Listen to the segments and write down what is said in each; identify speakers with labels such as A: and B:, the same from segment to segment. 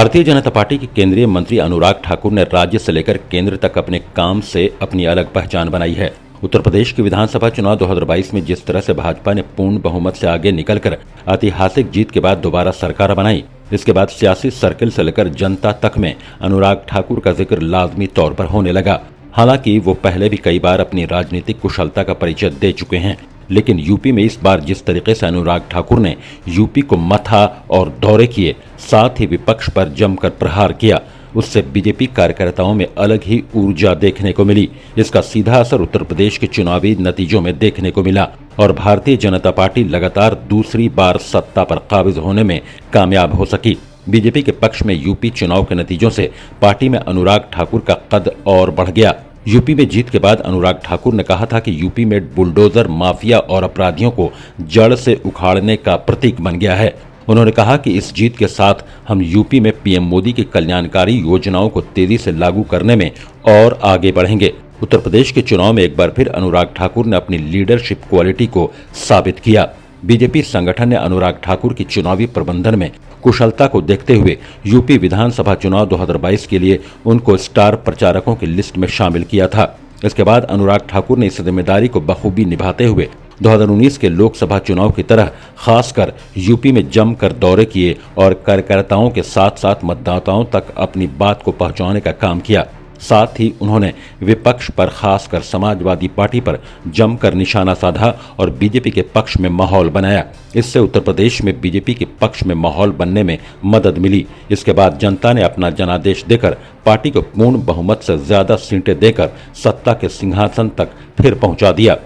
A: Bharatiya Janata party के केंद्रीय मंत्री अनुराग ठाकुर ने राज्य से लेकर केंद्र तक अपने काम से अपनी अलग पहचान बनाई है। उत्तर प्रदेश के विधानसभा चुनाव 2022 में जिस तरह से भाजपा ने पूर्ण बहुमत से आगे निकलकर ऐतिहासिक जीत के बाद दोबारा सरकार बनाई, इसके बाद सियासी सर्किल से लेकर जनता तक में अनुराग ठाकुर का जिक्र लाजमी तौर पर होने लगा। हालांकि वो पहले भी कई बार अपनी राजनीतिक कुशलता का परिचय दे चुके हैं, लेकिन यूपी में इस बार जिस तरीके से अनुराग ठाकुर ने यूपी को मथा और दौरे किए, साथ ही विपक्ष पर जमकर प्रहार किया, उससे बीजेपी कार्यकर्ताओं में अलग ही ऊर्जा देखने को मिली। इसका सीधा असर उत्तर प्रदेश के चुनावी नतीजों में देखने को मिला और भारतीय जनता पार्टी लगातार दूसरी बार सत्ता पर काबिज होने में कामयाब हो सकी। बीजेपी के पक्ष में यूपी चुनाव के नतीजों से पार्टी में अनुराग ठाकुर का कद और बढ़ गया। यूपी में जीत के बाद अनुराग ठाकुर ने कहा था कि यूपी में बुलडोजर माफिया और अपराधियों को जड़ से उखाड़ने का प्रतीक बन गया है। उन्होंने कहा कि इस जीत के साथ हम यूपी में पीएम मोदी की कल्याणकारी योजनाओं को तेजी से लागू करने में और आगे बढ़ेंगे। उत्तर प्रदेश के चुनाव में एक बार फिर अनुराग ठाकुर ने अपनी लीडरशिप क्वालिटी को साबित किया। बीजेपी संगठन ने अनुराग ठाकुर की चुनावी प्रबंधन में कुशलता को देखते हुए यूपी विधानसभा चुनाव 2022 के लिए उनको स्टार प्रचारकों की लिस्ट में शामिल किया था। इसके बाद अनुराग ठाकुर ने इस जिम्मेदारी को बखूबी निभाते हुए 2019 के लोकसभा चुनाव की तरह खासकर यूपी में जमकर दौरे किए और कार्यकर्ताओं के साथ साथ मतदाताओं तक अपनी बात को पहुंचाने का काम किया। साथ ही उन्होंने विपक्ष पर खासकर समाजवादी पार्टी पर जमकर निशाना साधा और बीजेपी के पक्ष में माहौल बनाया। इससे उत्तर प्रदेश में बीजेपी के पक्ष में माहौल बनने में मदद मिली। इसके बाद जनता ने अपना जनादेश देकर पार्टी को पूर्ण बहुमत से ज्यादा सीटें देकर सत्ता के सिंहासन तक फिर पहुंचा दिया।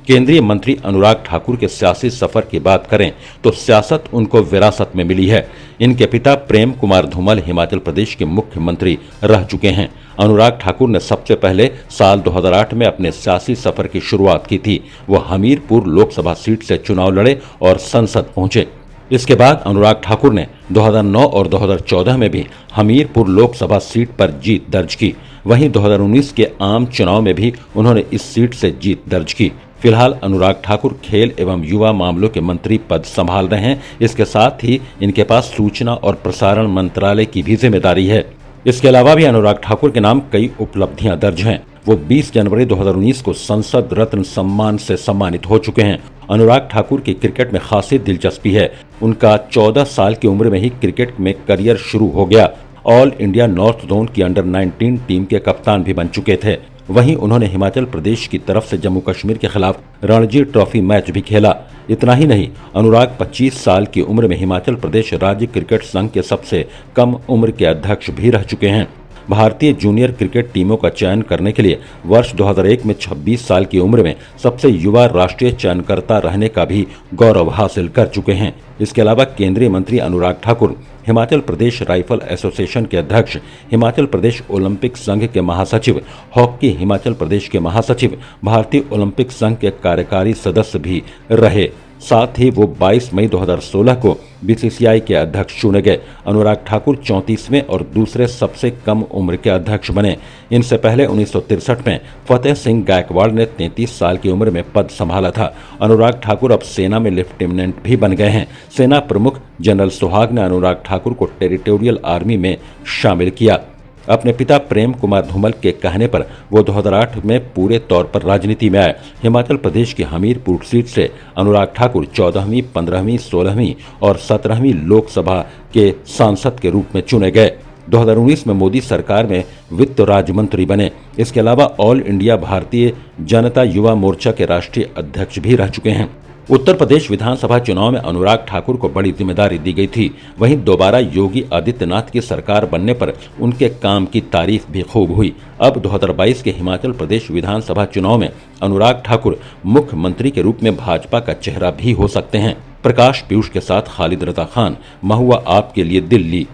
A: केंद्रीय मंत्री अनुराग ठाकुर के सियासी सफर की बात करें तो सियासत उनको विरासत में मिली है। इनके पिता प्रेम कुमार धूमल हिमाचल प्रदेश के मुख्यमंत्री रह चुके हैं। अनुराग ठाकुर ने सबसे पहले साल 2008 में अपने सियासी सफर की शुरुआत की थी। वो हमीरपुर लोकसभा सीट से चुनाव लड़े और संसद पहुंचे। इसके बाद अनुराग ठाकुर ने 2009 और 2014 में भी हमीरपुर लोकसभा सीट पर जीत दर्ज की। वहीं 2019 के आम चुनाव में भी उन्होंने इस सीट से जीत दर्ज की। फिलहाल अनुराग ठाकुर खेल एवं युवा मामलों के मंत्री पद संभाल रहे हैं। इसके साथ ही इनके पास सूचना और प्रसारण मंत्रालय की भी जिम्मेदारी है। इसके अलावा भी अनुराग ठाकुर के नाम कई उपलब्धियां दर्ज हैं। वो 20 जनवरी 2019 को संसद रत्न सम्मान से सम्मानित हो चुके हैं। अनुराग ठाकुर की क्रिकेट में खासी दिलचस्पी है। उनका 14 साल की उम्र में ही क्रिकेट में करियर शुरू हो गया। ऑल इंडिया नॉर्थ जोन की अंडर 19 टीम के कप्तान भी बन चुके थे। वहीं उन्होंने हिमाचल प्रदेश की तरफ से जम्मू कश्मीर के खिलाफ रणजी ट्रॉफी मैच भी खेला। इतना ही नहीं, अनुराग 25 साल की उम्र में हिमाचल प्रदेश राज्य क्रिकेट संघ के सबसे कम उम्र के अध्यक्ष भी रह चुके हैं। भारतीय जूनियर क्रिकेट टीमों का चयन करने के लिए वर्ष 2001 में 26 साल की उम्र में सबसे युवा राष्ट्रीय चयनकर्ता रहने का भी गौरव हासिल कर चुके हैं। इसके अलावा केंद्रीय मंत्री अनुराग ठाकुर हिमाचल प्रदेश राइफल एसोसिएशन के अध्यक्ष, हिमाचल प्रदेश ओलंपिक संघ के महासचिव, हॉकी हिमाचल प्रदेश के महासचिव, भारतीय ओलंपिक संघ के कार्यकारी सदस्य भी रहे। साथ ही वो 22 मई 2016 को बीसीसीआई के अध्यक्ष चुने गए। अनुराग ठाकुर 34वें और दूसरे सबसे कम उम्र के अध्यक्ष बने। इनसे पहले 1963 में फतेह सिंह गायकवाड़ ने 33 साल की उम्र में पद संभाला था। अनुराग ठाकुर अब सेना में लेफ्टिनेंट भी बन गए हैं। सेना प्रमुख जनरल सुहाग ने अनुराग ठाकुर को टेरिटोरियल आर्मी में शामिल किया। अपने पिता प्रेम कुमार धूमल के कहने पर वो 2008 में पूरे तौर पर राजनीति में आए। हिमाचल प्रदेश की हमीरपुर सीट से अनुराग ठाकुर 14वीं, 15वीं, 16वीं और 17वीं लोकसभा के सांसद के रूप में चुने गए। 2019 में मोदी सरकार में वित्त राज्य मंत्री बने। इसके अलावा ऑल इंडिया भारतीय जनता युवा मोर्चा के राष्ट्रीय अध्यक्ष भी रह चुके हैं। उत्तर प्रदेश विधानसभा चुनाव में अनुराग ठाकुर को बड़ी जिम्मेदारी दी गई थी। वहीं दोबारा योगी आदित्यनाथ की सरकार बनने पर उनके काम की तारीफ भी खूब हुई। अब 2022 के हिमाचल प्रदेश विधानसभा चुनाव में अनुराग ठाकुर मुख्यमंत्री के रूप में भाजपा का चेहरा भी हो सकते हैं। प्रकाश पीयूष के साथ खालिद रजा खान, महुआ आपके लिए, दिल्ली।